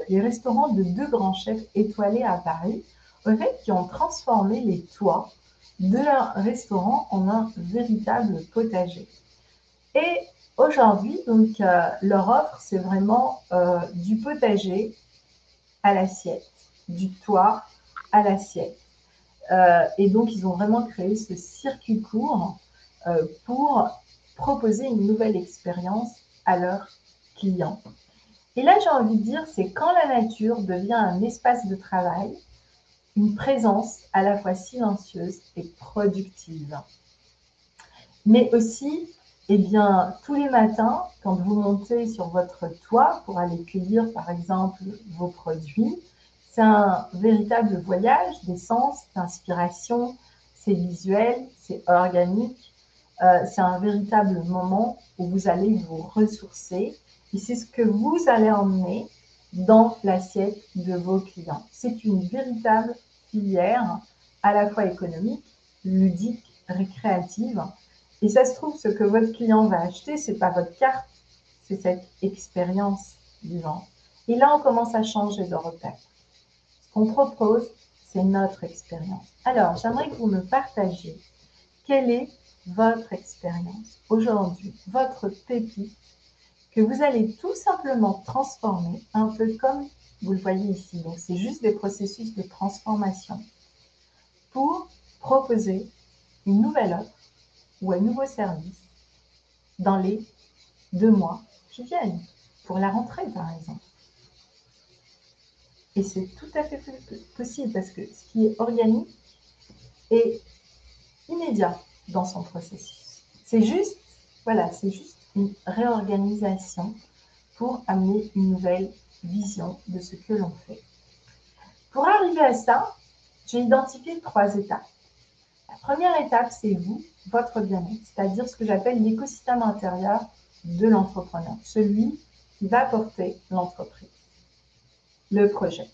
les restaurants de 2 grands chefs étoilés à Paris, en fait, qui ont transformé les toits de leur restaurant en un véritable potager. Et aujourd'hui, donc, leur offre, c'est vraiment du potager à l'assiette, du toit à l'assiette. Et donc, ils ont vraiment créé ce circuit court pour proposer une nouvelle expérience à leurs clients. Et là, j'ai envie de dire, c'est quand la nature devient un espace de travail, une présence à la fois silencieuse et productive. Mais aussi, eh bien, tous les matins, quand vous montez sur votre toit pour aller cueillir, par exemple, vos produits, c'est un véritable voyage d'essence, d'inspiration, c'est visuel, c'est organique, c'est un véritable moment où vous allez vous ressourcer et c'est ce que vous allez emmener dans l'assiette de vos clients. C'est une véritable filière à la fois économique, ludique, récréative. Et ça se trouve, ce que votre client va acheter, ce n'est pas votre carte, c'est cette expérience vivante. Et là, on commence à changer de repère. Ce qu'on propose, c'est notre expérience. Alors, j'aimerais que vous me partagiez quelle est votre expérience aujourd'hui, votre pépite, que vous allez tout simplement transformer, un peu comme vous le voyez ici. Donc, c'est juste des processus de transformation pour proposer une nouvelle offre ou un nouveau service dans les 2 mois qui viennent, pour la rentrée par exemple. Et c'est tout à fait possible parce que ce qui est organique est immédiat dans son processus. C'est juste, voilà, c'est juste une réorganisation pour amener une nouvelle vision de ce que l'on fait. Pour arriver à ça, j'ai identifié 3 étapes. La première étape, c'est vous, votre bien-être, c'est-à-dire ce que j'appelle l'écosystème intérieur de l'entrepreneur, celui qui va porter l'entreprise, le projet.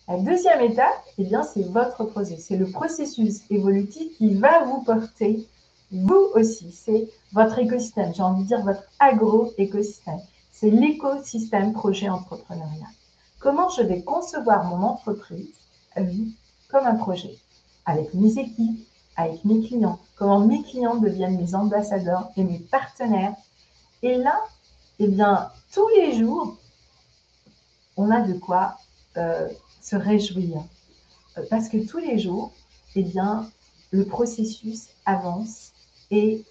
La deuxième étape, eh bien, c'est votre projet, c'est le processus évolutif qui va vous porter, vous aussi, c'est votre écosystème, j'ai envie de dire votre agro-écosystème, c'est l'écosystème projet entrepreneurial. Comment je vais concevoir mon entreprise, vie, comme un projet, avec mes équipes, avec mes clients, comment mes clients deviennent mes ambassadeurs et mes partenaires. Et là, eh bien, tous les jours, on a de quoi se réjouir. Parce que tous les jours, eh bien, le processus avance et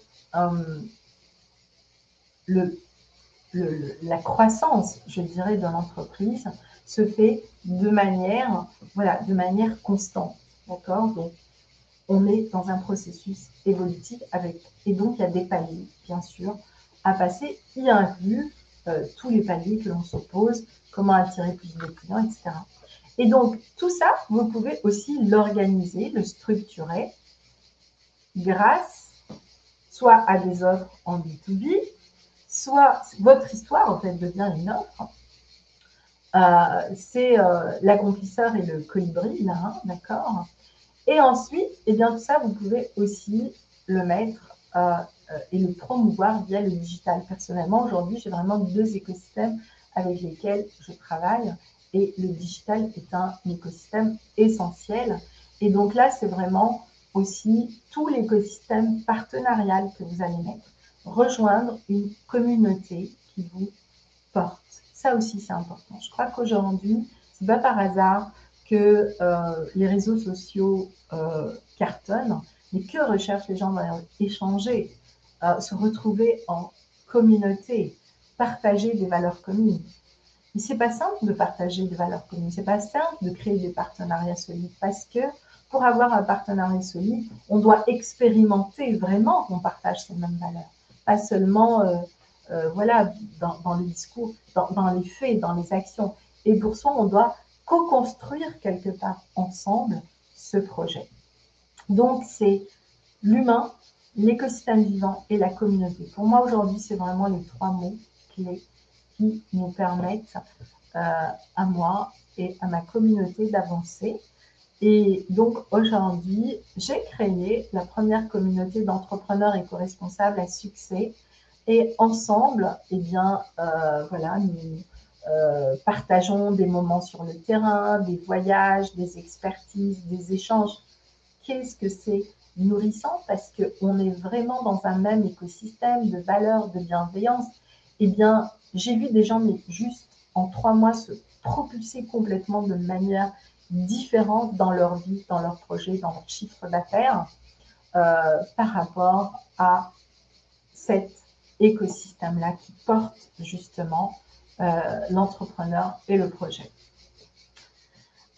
la croissance, je dirais, de l'entreprise se fait de manière, voilà, de manière constante. D'accord? Donc, on est dans un processus évolutif et donc il y a des paliers, bien sûr, à passer, y inclut tous les paliers que l'on se pose, comment attirer plus de clients, etc. Et donc, tout ça, vous pouvez aussi l'organiser, le structurer grâce soit à des offres en B2B, soit votre histoire, en fait, devient une offre. C'est l'accomplisseur et le colibri, là, hein, d'accord? Et ensuite, eh bien, tout ça, vous pouvez aussi le mettre et le promouvoir via le digital. Personnellement, aujourd'hui, j'ai vraiment 2 écosystèmes avec lesquels je travaille et le digital est un écosystème essentiel. Et donc là, c'est vraiment aussi tout l'écosystème partenarial que vous allez mettre. Rejoindre une communauté qui vous porte. Ça aussi, c'est important. Je crois qu'aujourd'hui, ce n'est pas par hasard que les réseaux sociaux cartonnent, mais que recherchent les gens dans échanger, se retrouver en communauté, partager des valeurs communes. Mais c'est pas simple de partager des valeurs communes, c'est pas simple de créer des partenariats solides parce que pour avoir un partenariat solide, on doit expérimenter vraiment qu'on partage ces mêmes valeurs, pas seulement voilà, dans le discours, dans les faits, dans les actions. Et pour ça, on doit co-construire quelque part ensemble ce projet. Donc, c'est l'humain, l'écosystème vivant et la communauté. Pour moi, aujourd'hui, c'est vraiment les 3 mots clés qui nous permettent à moi et à ma communauté d'avancer. Et donc aujourd'hui, j'ai créé la première communauté d'entrepreneurs éco-responsables à succès. Et ensemble, eh bien, voilà, nous partageons des moments sur le terrain, des voyages, des expertises, des échanges. Qu'est-ce que c'est nourrissant parce qu'on est vraiment dans un même écosystème de valeurs, de bienveillance. Eh bien, j'ai vu des gens, mais juste en 3 mois, se propulser complètement de manière différente dans leur vie, dans leurs projets, dans leur chiffre d'affaires, par rapport à cet écosystème-là qui porte justement l'entrepreneur et le projet.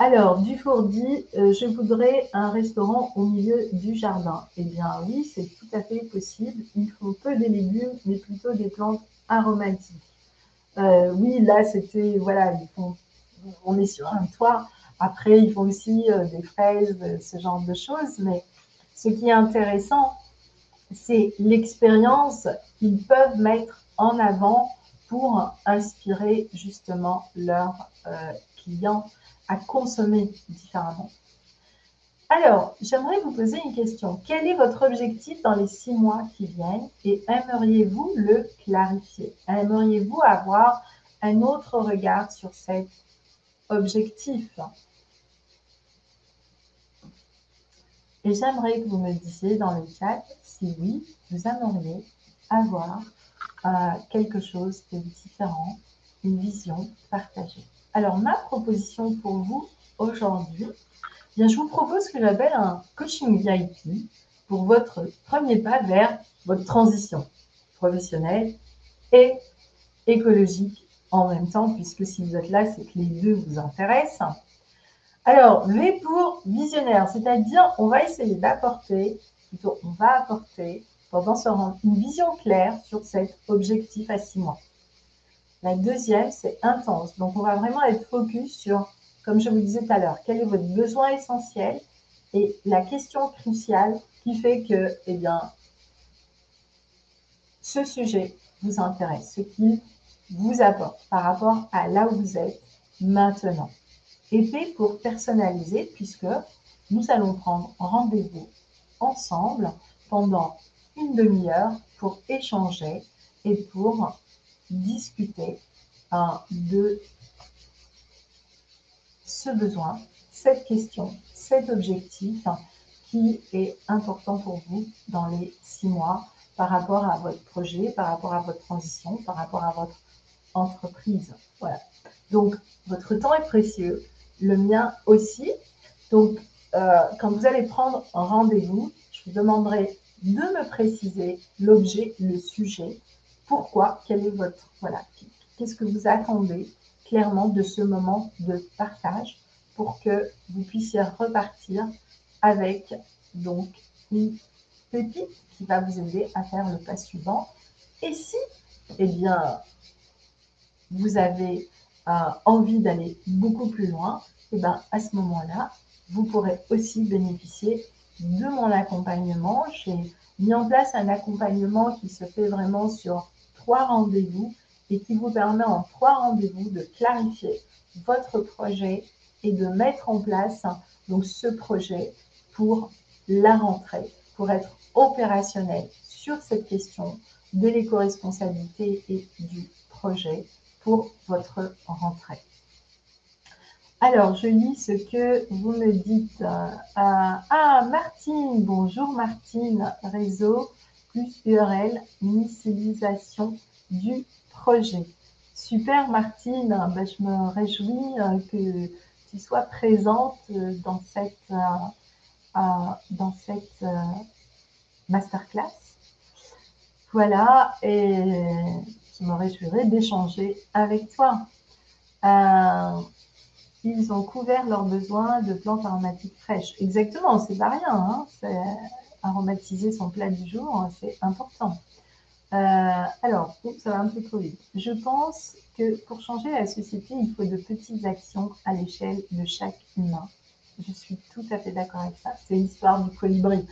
Alors, Dufour dit, je voudrais un restaurant au milieu du jardin. Eh bien oui, c'est tout à fait possible. Il faut peu des légumes, mais plutôt des plantes aromatiques. Oui, là, c'était, voilà, on est sur un toit. Après, ils font aussi des fraises, ce genre de choses. Mais ce qui est intéressant, c'est l'expérience qu'ils peuvent mettre en avant pour inspirer justement leurs clients à consommer différemment. Alors, j'aimerais vous poser une question. Quel est votre objectif dans les 6 mois qui viennent et aimeriez-vous le clarifier? Aimeriez-vous avoir un autre regard sur cet objectif? Et j'aimerais que vous me disiez dans le chat si oui, vous aimeriez avoir quelque chose de différent, une vision partagée. Alors, ma proposition pour vous aujourd'hui, bien, je vous propose ce que j'appelle un coaching VIP pour votre premier pas vers votre transition professionnelle et écologique en même temps, puisque si vous êtes là, c'est que les deux vous intéressent. Alors, V pour visionnaire, c'est-à-dire on va essayer d'apporter, plutôt on va apporter pendant ce round une vision claire sur cet objectif à 6 mois. La deuxième, c'est intense. Donc, on va vraiment être focus sur, comme je vous disais tout à l'heure, quel est votre besoin essentiel et la question cruciale qui fait que, eh bien, ce sujet vous intéresse, ce qu'il vous apporte par rapport à là où vous êtes maintenant. Et P pour personnaliser, puisque nous allons prendre rendez-vous ensemble pendant une demi-heure pour échanger et pour discuter de ce besoin, cette question, cet objectif qui est important pour vous dans les 6 mois par rapport à votre projet, par rapport à votre transition, par rapport à votre entreprise. Voilà. Donc, votre temps est précieux, le mien aussi. Donc, quand vous allez prendre un rendez-vous, je vous demanderai de me préciser l'objet, le sujet, pourquoi, quel est votre, voilà, qu'est-ce que vous attendez clairement de ce moment de partage pour que vous puissiez repartir avec donc une pépite qui va vous aider à faire le pas suivant. Et si, eh bien, vous avez envie d'aller beaucoup plus loin, et bien à ce moment-là, vous pourrez aussi bénéficier de mon accompagnement. J'ai mis en place un accompagnement qui se fait vraiment sur 3 rendez-vous et qui vous permet en 3 rendez-vous de clarifier votre projet et de mettre en place donc ce projet pour la rentrée, pour être opérationnel sur cette question de l'éco-responsabilité et du projet pour votre rentrée. Alors, je lis ce que vous me dites. Martine, bonjour Martine, réseau plus URL, initialisation du projet. Super Martine, je me réjouis que tu sois présente dans cette masterclass. Voilà, et je me réjouirai d'échanger avec toi. Ils ont couvert leurs besoins de plantes aromatiques fraîches. Exactement, c'est pas rien. Hein, aromatiser son plat du jour, c'est important. Alors, ça va un peu trop vite. Je pense que pour changer la société, il faut de petites actions à l'échelle de chaque humain. Je suis tout à fait d'accord avec ça. C'est l'histoire du colibri.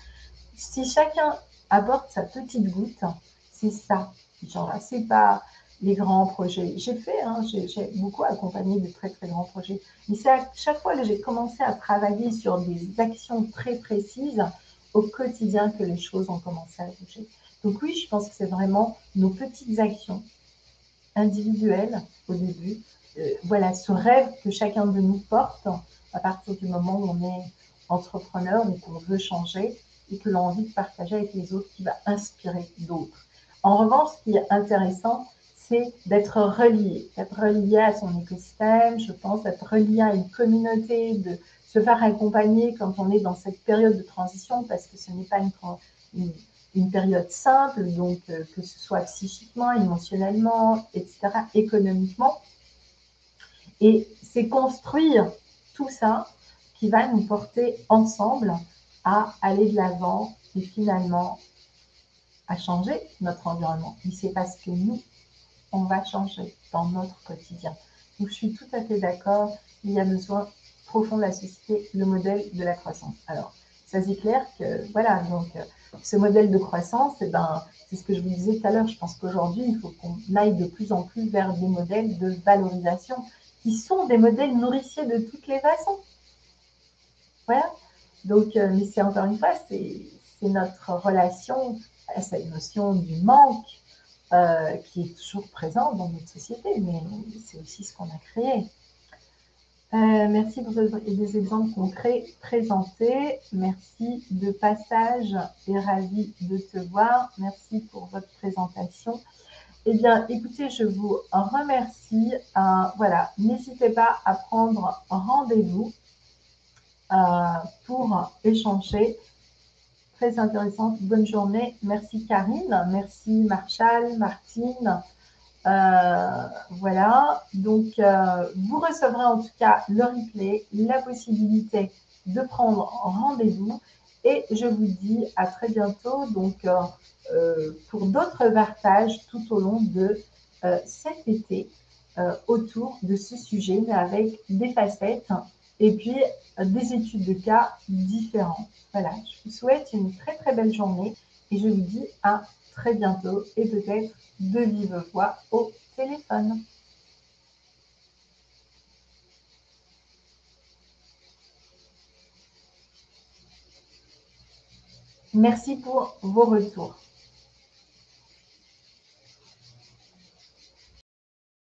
Si chacun apporte sa petite goutte, c'est ça. Genre, c'est pas les grands projets. J'ai fait, hein, j'ai beaucoup accompagné de très très grands projets. Mais c'est à chaque fois que j'ai commencé à travailler sur des actions très précises au quotidien que les choses ont commencé à bouger. Donc oui, je pense que c'est vraiment nos petites actions individuelles au début. Voilà, ce rêve que chacun de nous porte à partir du moment où on est entrepreneur, ou qu'on veut changer et que l'on a envie de partager avec les autres, qui va inspirer d'autres. En revanche, ce qui est intéressant, c'est d'être relié à son écosystème, je pense, d'être relié à une communauté, de se faire accompagner quand on est dans cette période de transition, parce que ce n'est pas une période simple, donc que ce soit psychiquement, émotionnellement, etc., économiquement. Et c'est construire tout ça qui va nous porter ensemble à aller de l'avant et finalement à changer notre environnement. Mais c'est parce que nous, on va changer dans notre quotidien. Donc je suis tout à fait d'accord, il y a besoin profond de la société, le modèle de la croissance. Alors, ça c'est clair que, voilà, donc ce modèle de croissance, eh ben, c'est ce que je vous disais tout à l'heure, je pense qu'aujourd'hui, il faut qu'on aille de plus en plus vers des modèles de valorisation qui sont des modèles nourriciers de toutes les façons. Voilà. Donc, mais c'est encore une fois, c'est notre relation à cette notion du manque qui est toujours présente dans notre société, mais c'est aussi ce qu'on a créé. Merci pour des exemples concrets présentés. Merci de passage et ravi de te voir. Merci pour votre présentation. Eh bien, écoutez, je vous remercie. Voilà, n'hésitez pas à prendre rendez-vous pour échanger. Très intéressante. Bonne journée. Merci Karine. Merci Marshall, Martine. Voilà. Donc, vous recevrez en tout cas le replay, la possibilité de prendre rendez-vous. Et je vous dis à très bientôt. Donc, pour d'autres partages tout au long de cet été autour de ce sujet, mais avec des facettes et puis des études de cas différentes. Voilà, je vous souhaite une très très belle journée et je vous dis à très bientôt et peut-être de vive voix au téléphone. Merci pour vos retours.